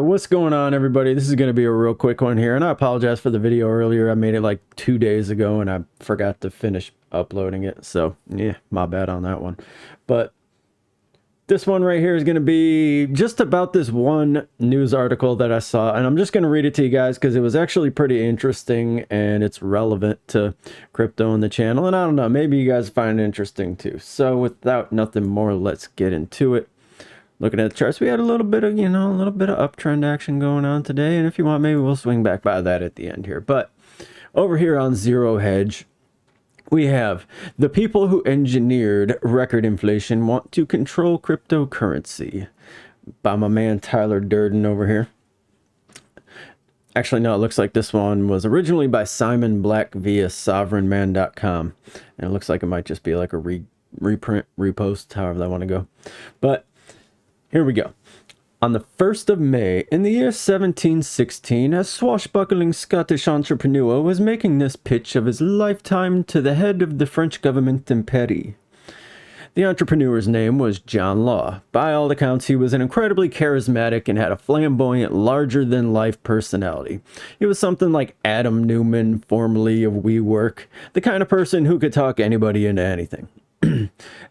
what's going on, everybody? This is going to be a real quick one here, and I apologize for the video earlier. I made it like 2 days ago, and I forgot to finish uploading it, so yeah, my bad on that one. But this one right here is going to be just about this one news article that I saw, and I'm just going to read it to you guys because it was actually pretty interesting, and it's relevant to crypto and the channel, and I don't know, maybe you guys find it interesting too. So without nothing more, let's get into it. Looking at the charts, we had a little bit of, a little bit of uptrend action going on today. And if you want, maybe we'll swing back by that at the end here. But over here on Zero Hedge, we have the people who engineered record inflation want to control cryptocurrency by my man Tyler Durden over here. Actually, no, it looks like this one was originally by Simon Black via sovereignman.com. And it looks like it might just be like a reprint, repost, however I want to go. But here we go. On the 1st of May, in the year 1716, a swashbuckling Scottish entrepreneur was making this pitch of his lifetime to the head of the French government in Paris. The entrepreneur's name was John Law. By all accounts, he was an incredibly charismatic and had a flamboyant, larger-than-life personality. He was something like Adam Newman, formerly of WeWork, the kind of person who could talk anybody into anything.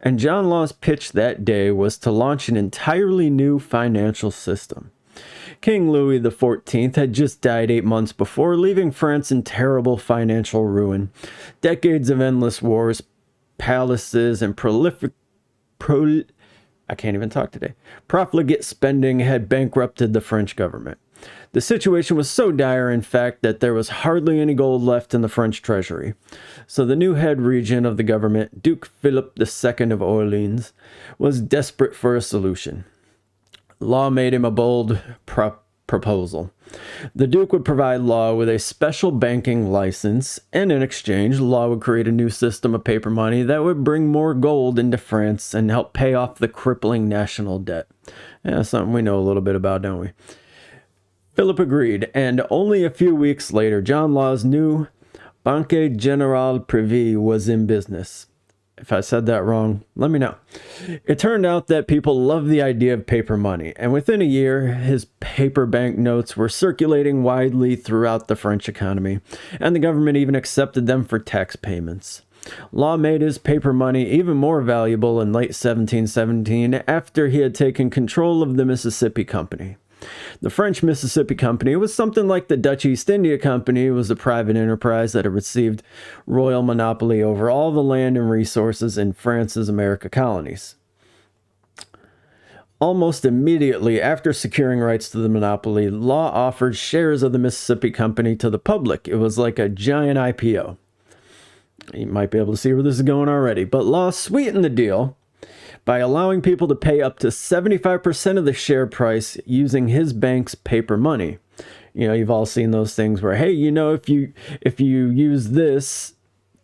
And John Law's pitch that day was to launch an entirely new financial system. King Louis XIV had just died 8 months before, leaving France in terrible financial ruin. Decades of endless wars, palaces, and profligate spending had bankrupted the French government. The situation was so dire, in fact, that there was hardly any gold left in the French treasury. So the new head regent of the government, Duke Philip II of Orleans, was desperate for a solution. Law made him a bold proposal. The Duke would provide Law with a special banking license, and in exchange, Law would create a new system of paper money that would bring more gold into France and help pay off the crippling national debt. Yeah, something we know a little bit about, don't we? Philip agreed, and only a few weeks later, John Law's new Banque Generale Privée was in business. If I said that wrong, let me know. It turned out that people loved the idea of paper money, and within a year, his paper banknotes were circulating widely throughout the French economy, and the government even accepted them for tax payments. Law made his paper money even more valuable in late 1717 after he had taken control of the Mississippi Company. The French Mississippi Company was something like the Dutch East India Company. It was a private enterprise that had received royal monopoly over all the land and resources in France's America colonies. Almost immediately after securing rights to the monopoly, Law offered shares of the Mississippi Company to the public. It was like a giant IPO. You might be able to see where this is going already, but Law sweetened the deal by allowing people to pay up to 75% of the share price using his bank's paper money. You've all seen those things where, hey, if you use this,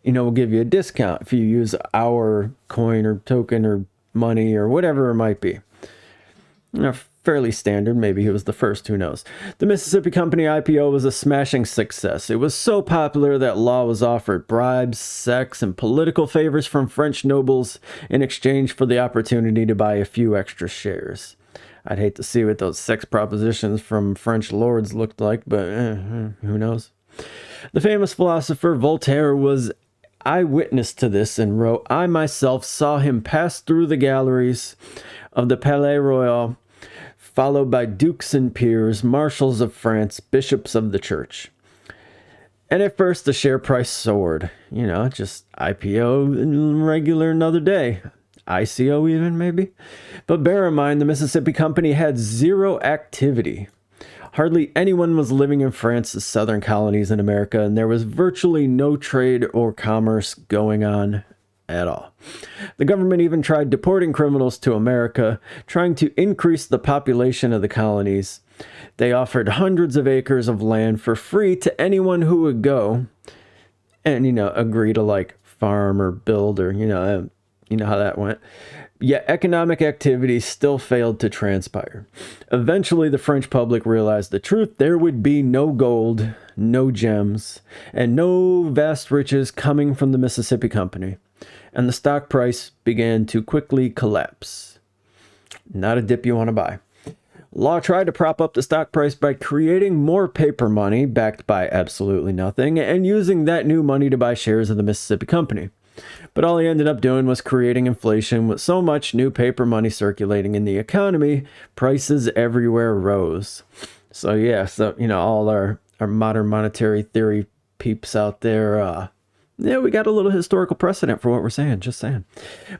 we'll give you a discount if you use our coin or token or money or whatever it might be. Fairly standard. Maybe he was the first, who knows. The Mississippi Company IPO was a smashing success. It was so popular that Law was offered bribes, sex, and political favors from French nobles in exchange for the opportunity to buy a few extra shares. I'd hate to see what those sex propositions from French lords looked like, but who knows? The famous philosopher Voltaire was eyewitness to this and wrote, "I myself saw him pass through the galleries of the Palais Royal, followed by dukes and peers, marshals of France, bishops of the church." And at first, the share price soared. Just IPO, regular another day. ICO even, maybe. But bear in mind, the Mississippi Company had zero activity. Hardly anyone was living in France's southern colonies in America, and there was virtually no trade or commerce going on at all. The government even tried deporting criminals to America, trying to increase the population of the colonies. They offered hundreds of acres of land for free to anyone who would go and, agree to farm or build or, you know how that went. Yet economic activity still failed to transpire. Eventually, the French public realized the truth. There would be no gold, no gems, and no vast riches coming from the Mississippi Company. And the stock price began to quickly collapse. Not a dip you want to buy. Law tried to prop up the stock price by creating more paper money backed by absolutely nothing and using that new money to buy shares of the Mississippi company. But all he ended up doing was creating inflation with so much new paper money circulating in the economy, prices everywhere rose. So yeah, all our modern monetary theory peeps out there, we got a little historical precedent for what we're saying, just saying.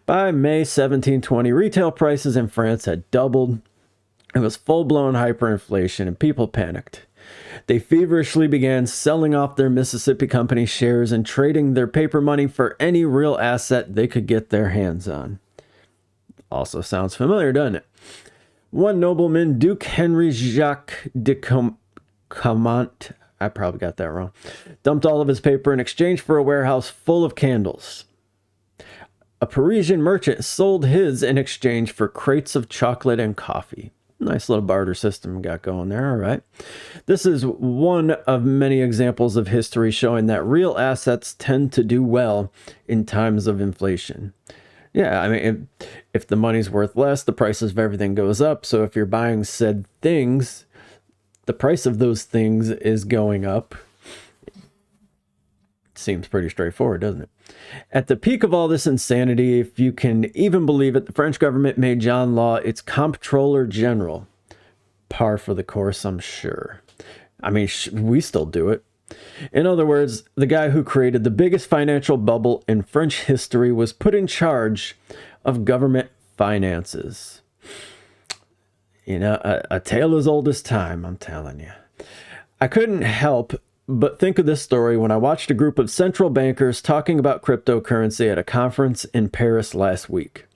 By May 1720, retail prices in France had doubled. It was full-blown hyperinflation and people panicked. They feverishly began selling off their Mississippi Company shares and trading their paper money for any real asset they could get their hands on. Also sounds familiar, doesn't it? One nobleman, Duke Henry Jacques de Comont, I probably got that wrong, dumped all of his paper in exchange for a warehouse full of candles. A Parisian merchant sold his in exchange for crates of chocolate and coffee. Nice little barter system we got going there, all right. This is one of many examples of history showing that real assets tend to do well in times of inflation. Yeah, I mean, if the money's worth less, the prices of everything goes up. So if you're buying said things, the price of those things is going up. Seems pretty straightforward, doesn't it? At the peak of all this insanity, if you can even believe it, the French government made John Law its comptroller general. Par for the course, I'm sure. I mean, we still do it. In other words, the guy who created the biggest financial bubble in French history was put in charge of government finances. A tale as old as time, I'm telling you. I couldn't help but think of this story when I watched a group of central bankers talking about cryptocurrency at a conference in Paris last week.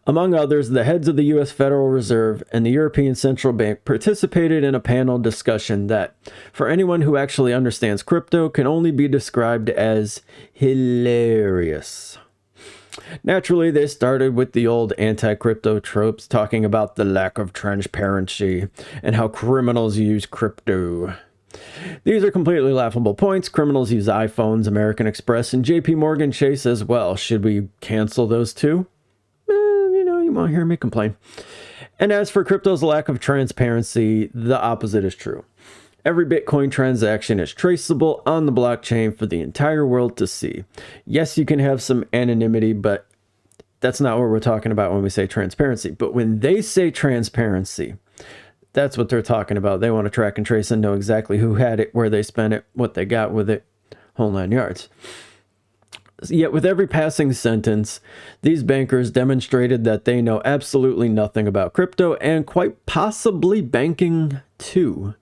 Among others, the heads of the U.S. Federal Reserve and the European Central Bank participated in a panel discussion that, for anyone who actually understands crypto, can only be described as hilarious. Naturally, they started with the old anti-crypto tropes, talking about the lack of transparency and how criminals use crypto. These are completely laughable points. Criminals use iPhones, American Express, and JP Morgan Chase as well. Should we cancel those too? You won't hear me complain. And as for crypto's lack of transparency, the opposite is true. Every Bitcoin transaction is traceable on the blockchain for the entire world to see. Yes, you can have some anonymity, but that's not what we're talking about when we say transparency. But when they say transparency, that's what they're talking about. They want to track and trace and know exactly who had it, where they spent it, what they got with it, whole 9 yards. Yet with every passing sentence, these bankers demonstrated that they know absolutely nothing about crypto and quite possibly banking too.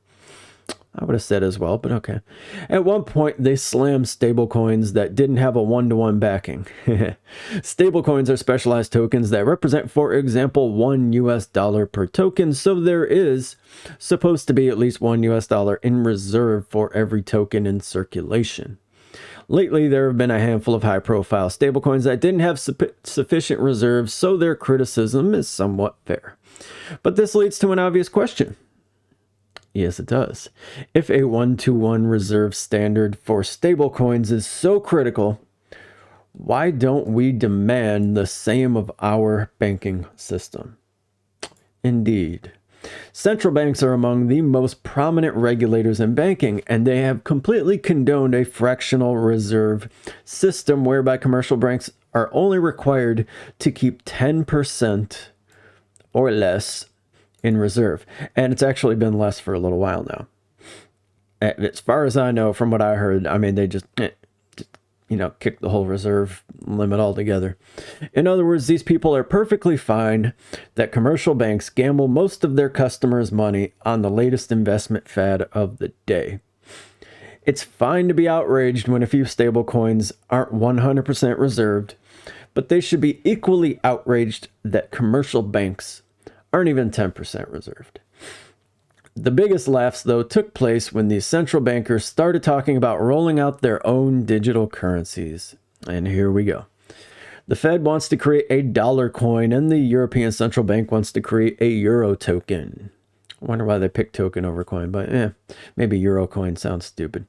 I would have said as well, but okay. At one point, they slammed stablecoins that didn't have a one-to-one backing. Stablecoins are specialized tokens that represent, for example, $1 per token, so there is supposed to be at least $1 in reserve for every token in circulation. Lately, there have been a handful of high-profile stablecoins that didn't have sufficient reserves, so their criticism is somewhat fair. But this leads to an obvious question. Yes, it does. If a 1-to-1 reserve standard for stablecoins is so critical, why don't we demand the same of our banking system? Indeed. Central banks are among the most prominent regulators in banking, and they have completely condoned a fractional reserve system whereby commercial banks are only required to keep 10% or less in reserve. And it's actually been less for a little while now. As far as I know, from what I heard, I mean, they just kick the whole reserve limit altogether. In other words, these people are perfectly fine that commercial banks gamble most of their customers' money on the latest investment fad of the day. It's fine to be outraged when a few stable coins aren't 100% reserved, but they should be equally outraged that commercial banks aren't even 10% reserved. The biggest laughs, though, took place when these central bankers started talking about rolling out their own digital currencies. And here we go. The Fed wants to create a dollar coin, and the European Central Bank wants to create a euro token. I wonder why they picked token over coin, but maybe euro coin sounds stupid.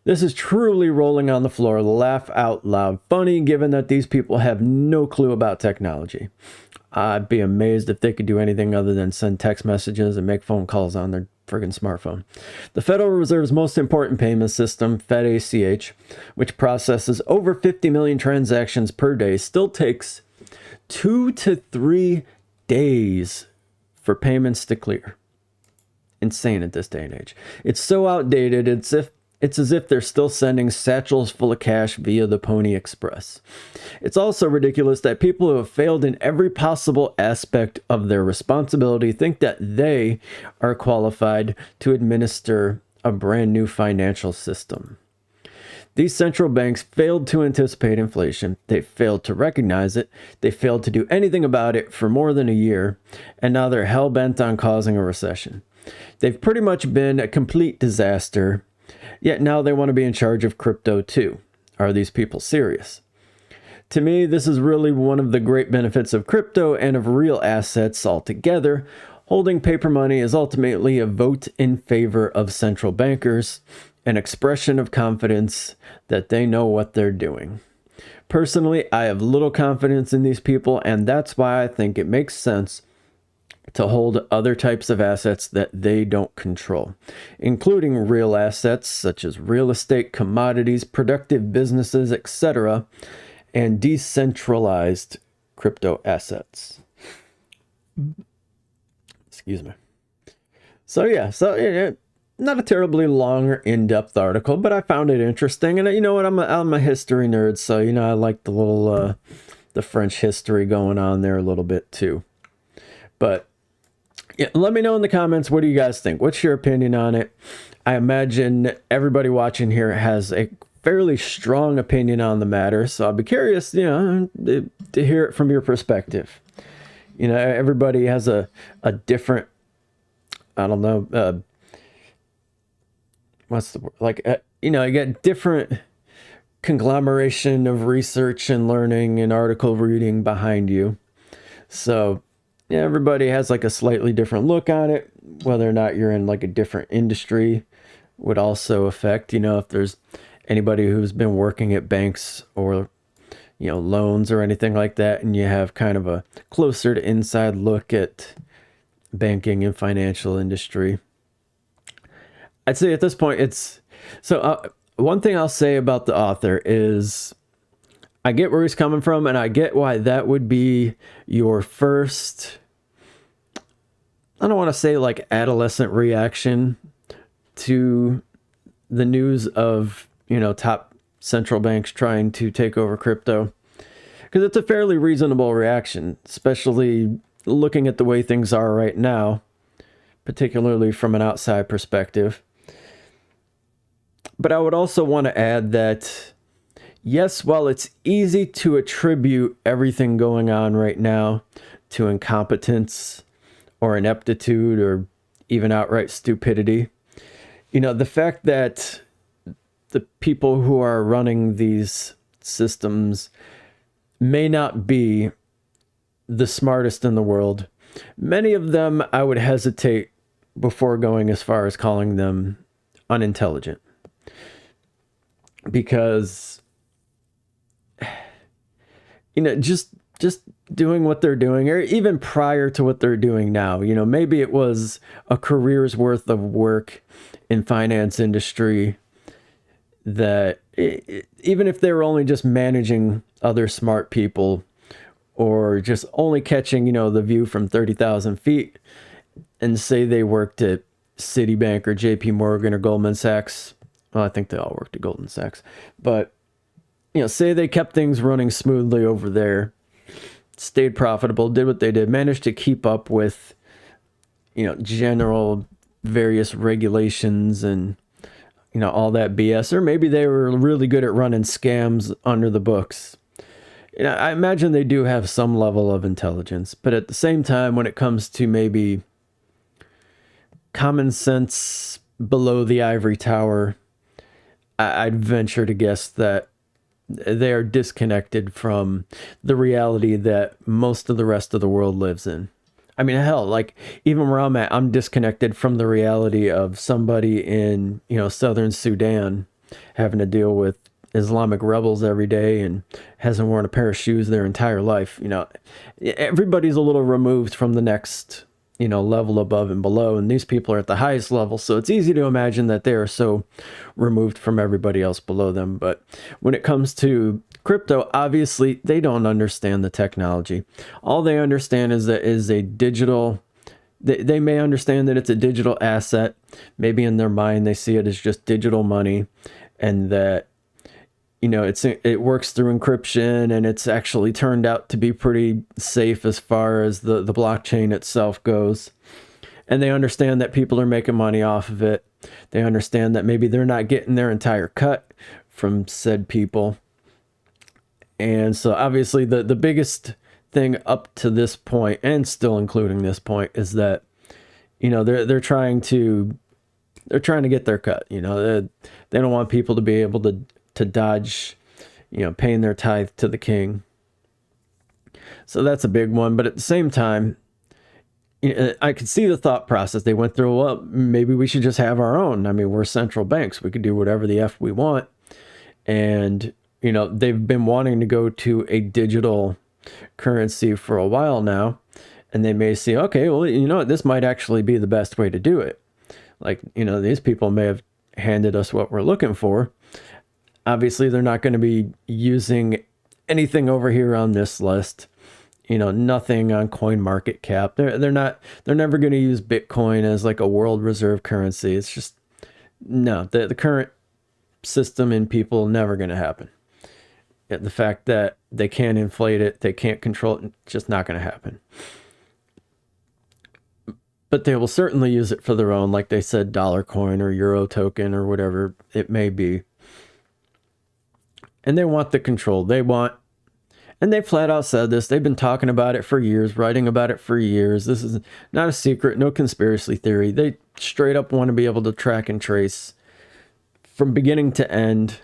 This is truly rolling on the floor, laugh out loud funny, given that these people have no clue about technology. I'd be amazed if they could do anything other than send text messages and make phone calls on their friggin' smartphone. The Federal Reserve's most important payment system, FedACH, which processes over 50 million transactions per day, still takes 2 to 3 days for payments to clear. Insane at this day and age. It's so outdated, it's as if they're still sending satchels full of cash via the Pony Express. It's also ridiculous that people who have failed in every possible aspect of their responsibility think that they are qualified to administer a brand new financial system. These central banks failed to anticipate inflation. They failed to recognize it. They failed to do anything about it for more than a year. And now they're hell-bent on causing a recession. They've pretty much been a complete disaster. Yet now they want to be in charge of crypto too. Are these people serious? To me, this is really one of the great benefits of crypto and of real assets altogether. Holding paper money is ultimately a vote in favor of central bankers, an expression of confidence that they know what they're doing. Personally, I have little confidence in these people, and that's why I think it makes sense to hold other types of assets that they don't control, including real assets such as real estate, commodities, productive businesses, etc., and decentralized crypto assets. Excuse me. So not a terribly long or in-depth article, but I found it interesting. And you know what? I'm a history nerd, so I like the little the French history going on there a little bit too. But yeah, let me know in the comments, what do you guys think? What's your opinion on it? I imagine everybody watching here has a fairly strong opinion on the matter, so I'll be curious, to hear it from your perspective. Everybody has a different, I don't know, what's the word? You get different conglomeration of research and learning and article reading behind you. So yeah, everybody has like a slightly different look on it. Whether or not you're in like a different industry would also affect, if there's anybody who's been working at banks or, loans or anything like that, and you have kind of a closer to inside look at banking and financial industry. I'd say at this point one thing I'll say about the author is I get where he's coming from, and I get why that would be your first, I don't want to say like adolescent reaction to the news of, top central banks trying to take over crypto. Because it's a fairly reasonable reaction, especially looking at the way things are right now, particularly from an outside perspective. But I would also want to add that, yes, while it's easy to attribute everything going on right now to incompetence or ineptitude or even outright stupidity, the fact that the people who are running these systems may not be the smartest in the world, many of them I would hesitate before going as far as calling them unintelligent. Because just doing what they're doing, or even prior to what they're doing now, maybe it was a career's worth of work in finance industry that even if they were only just managing other smart people or just only catching, the view from 30,000 feet, and say they worked at Citibank or JP Morgan or Goldman Sachs. Well, I think they all worked at Goldman Sachs, but say they kept things running smoothly over there, stayed profitable, did what they did, managed to keep up with, general various regulations and, all that BS, or maybe they were really good at running scams under the books. I imagine they do have some level of intelligence, but at the same time, when it comes to maybe common sense below the ivory tower, I'd venture to guess that they are disconnected from the reality that most of the rest of the world lives in. I mean, hell, like even where I'm at, I'm disconnected from the reality of somebody in, southern Sudan having to deal with Islamic rebels every day and hasn't worn a pair of shoes their entire life. Everybody's a little removed from the next, level above and below. And these people are at the highest level. So it's easy to imagine that they are so removed from everybody else below them. But when it comes to crypto, obviously, they don't understand the technology. All they understand is that is a digital. They may understand that it's a digital asset. Maybe in their mind, they see it as just digital money, and that, it works through encryption, and it's actually turned out to be pretty safe as far as the blockchain itself goes. And they understand that people are making money off of it. They understand that maybe they're not getting their entire cut from said people. And so obviously the biggest thing up to this point, and still including this point, is that, they're trying to get their cut. They don't want people to be able to dodge, paying their tithe to the king. So that's a big one. But at the same time, I could see the thought process. They went through, well, maybe we should just have our own. I mean, we're central banks. We could do whatever the F we want. And, they've been wanting to go to a digital currency for a while now. And they may see, okay, well, this might actually be the best way to do it. Like, these people may have handed us what we're looking for. Obviously, they're not going to be using anything over here on this list. Nothing on coin market cap. They're never going to use Bitcoin as like a world reserve currency. It's just, no, the current system in people never going to happen. The fact that they can't inflate it, they can't control it, it's just not going to happen. But they will certainly use it for their own, like they said, dollar coin or euro token or whatever it may be. And they want the control. And they flat out said this. They've been talking about it for years, writing about it for years. This is not a secret, no conspiracy theory. They straight up want to be able to track and trace from beginning to end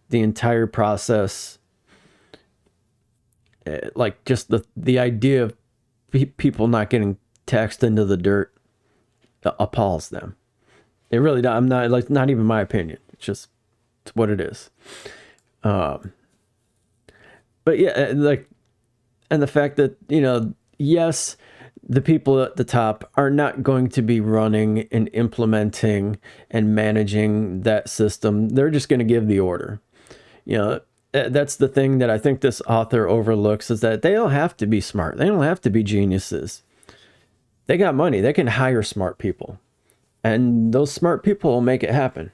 the entire process. Like just the idea of people not getting taxed into the dirt appalls them. It really does. I'm not even my opinion. It's what it is. But yeah, and the fact that, yes, the people at the top are not going to be running and implementing and managing that system. They're just going to give the order. That's the thing that I think this author overlooks, is that they don't have to be smart. They don't have to be geniuses. They got money. They can hire smart people. And those smart people will make it happen.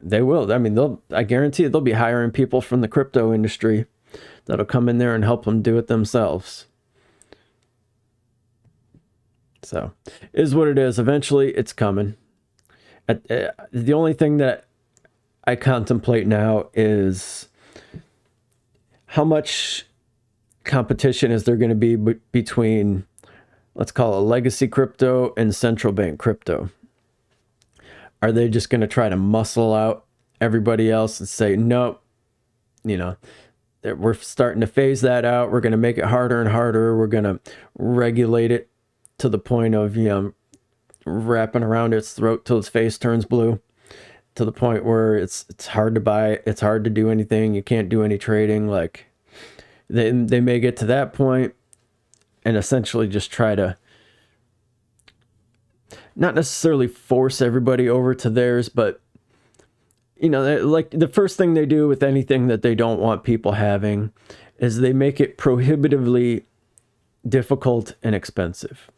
They will. I mean, I guarantee they'll be hiring people from the crypto industry that'll come in there and help them do it themselves. So, is what it is. Eventually, it's coming. The only thing that I contemplate now is how much competition is there going to be between, let's call it legacy crypto and central bank crypto. Are they just going to try to muscle out everybody else and say, nope, we're starting to phase that out. We're going to make it harder and harder. We're going to regulate it to the point of, wrapping around its throat till its face turns blue, to the point where it's hard to buy. It's hard to do anything. You can't do any trading. Like they may get to that point and essentially just try to not necessarily force everybody over to theirs, but like the first thing they do with anything that they don't want people having is they make it prohibitively difficult and expensive.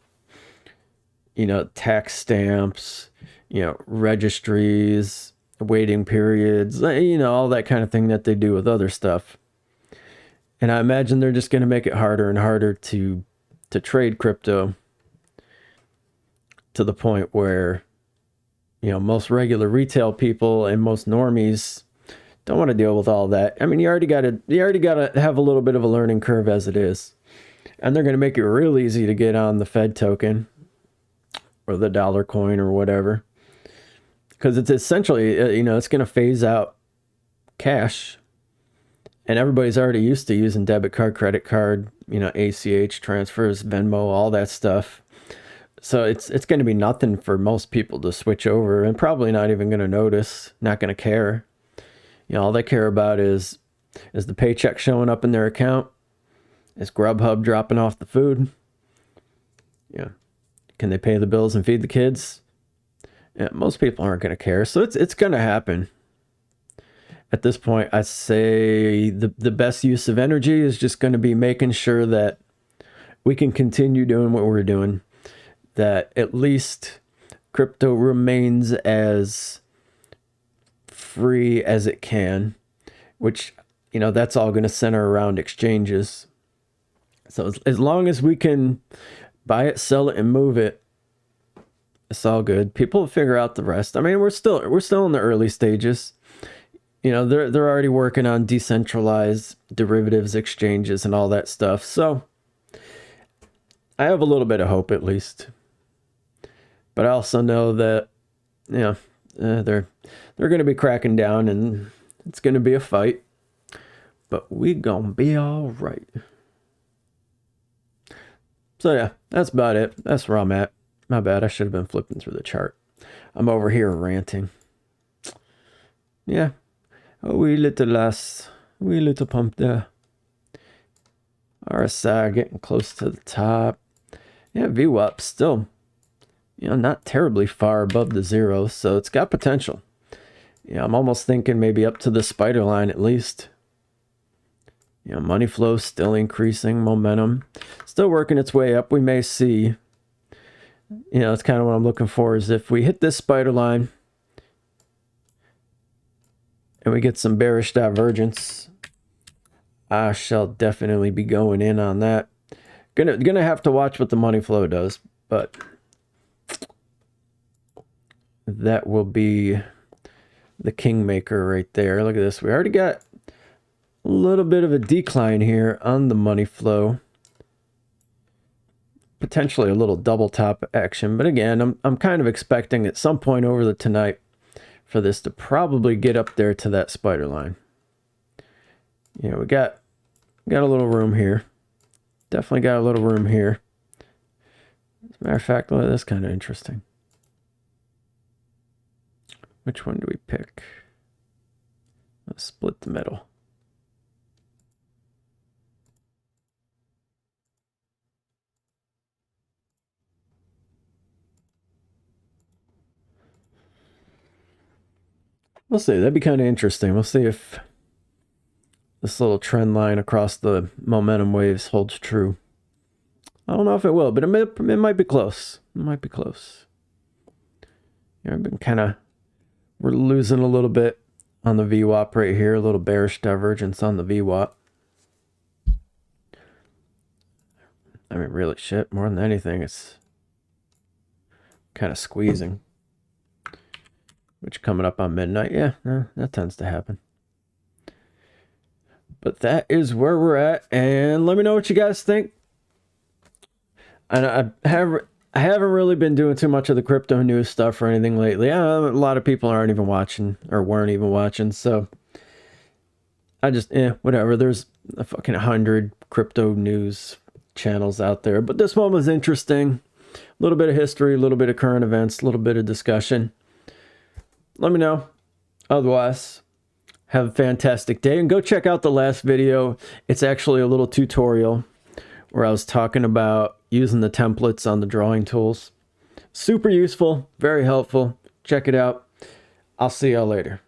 Tax stamps, registries, waiting periods, all that kind of thing that they do with other stuff. And I imagine they're just going to make it harder and harder to trade crypto, to the point where, most regular retail people and most normies don't want to deal with all that. I mean, you already got to have a little bit of a learning curve as it is. And they're going to make it real easy to get on the Fed token or the dollar coin or whatever. Because it's essentially, it's going to phase out cash. And everybody's already used to using debit card, credit card, ACH transfers, Venmo, all that stuff. So it's going to be nothing for most people to switch over, and probably not even going to notice, not going to care. You know, all they care about is the paycheck showing up in their account? Is Grubhub dropping off the food? Yeah. Can they pay the bills and feed the kids? Yeah, most people aren't going to care. So it's going to happen. At this point, I say the best use of energy is just going to be making sure that we can continue doing what we're doing. That at least crypto remains as free as it can, which, you know, that's all going to center around exchanges. So as long as we can buy it, sell it, and move it, it's all good. People will figure out the rest. I mean, we're still in the early stages. You know, they're already working on decentralized derivatives exchanges and all that stuff. So I have a little bit of hope, at least. But I also know that, you know, they're going to be cracking down, and it's going to be a fight. But we gonna be all right. So yeah, that's about it. That's where I'm at. My bad. I should have been flipping through the chart. I'm over here ranting. Yeah. A wee little less. A wee little pump there. RSI getting close to the top. Yeah, VWAP still, you know, not terribly far above the zero, so it's got potential. Yeah, I'm almost thinking maybe up to the spider line at least. You know, money flow still increasing, momentum still working its way up. We may see, you know, it's kind of what I'm looking for, is if we hit this spider line and we get some bearish divergence, I shall definitely be going in on that. Gonna have to watch what the money flow does, but that will be the kingmaker right there. Look at this. We already got a little bit of a decline here on the money flow. Potentially a little double top action, but again, I'm kind of expecting at some point over the tonight for this to probably get up there to that spider line. You know, we got a little room here. Definitely got a little room here. As a matter of fact, look at this, kind of interesting. Which one do we pick? Let's split the middle. We'll see. That'd be kind of interesting. We'll see if this little trend line across the momentum waves holds true. I don't know if it will, but it might be close. It might be close. Yeah, I've been we're losing a little bit on the VWAP right here. A little bearish divergence on the VWAP. I mean, really, shit, more than anything, it's kind of squeezing. Which coming up on midnight, yeah, that tends to happen. But that is where we're at, and let me know what you guys think. And I haven't really been doing too much of the crypto news stuff or anything lately. A lot of people aren't even watching, or weren't even watching, so I just, whatever. There's a fucking 100 crypto news channels out there, but this one was interesting. A little bit of history, a little bit of current events, a little bit of discussion. Let me know. Otherwise, have a fantastic day, and go check out the last video. It's actually a little tutorial where I was talking about using the templates on the drawing tools. Super useful, very helpful. Check it out. I'll see y'all later.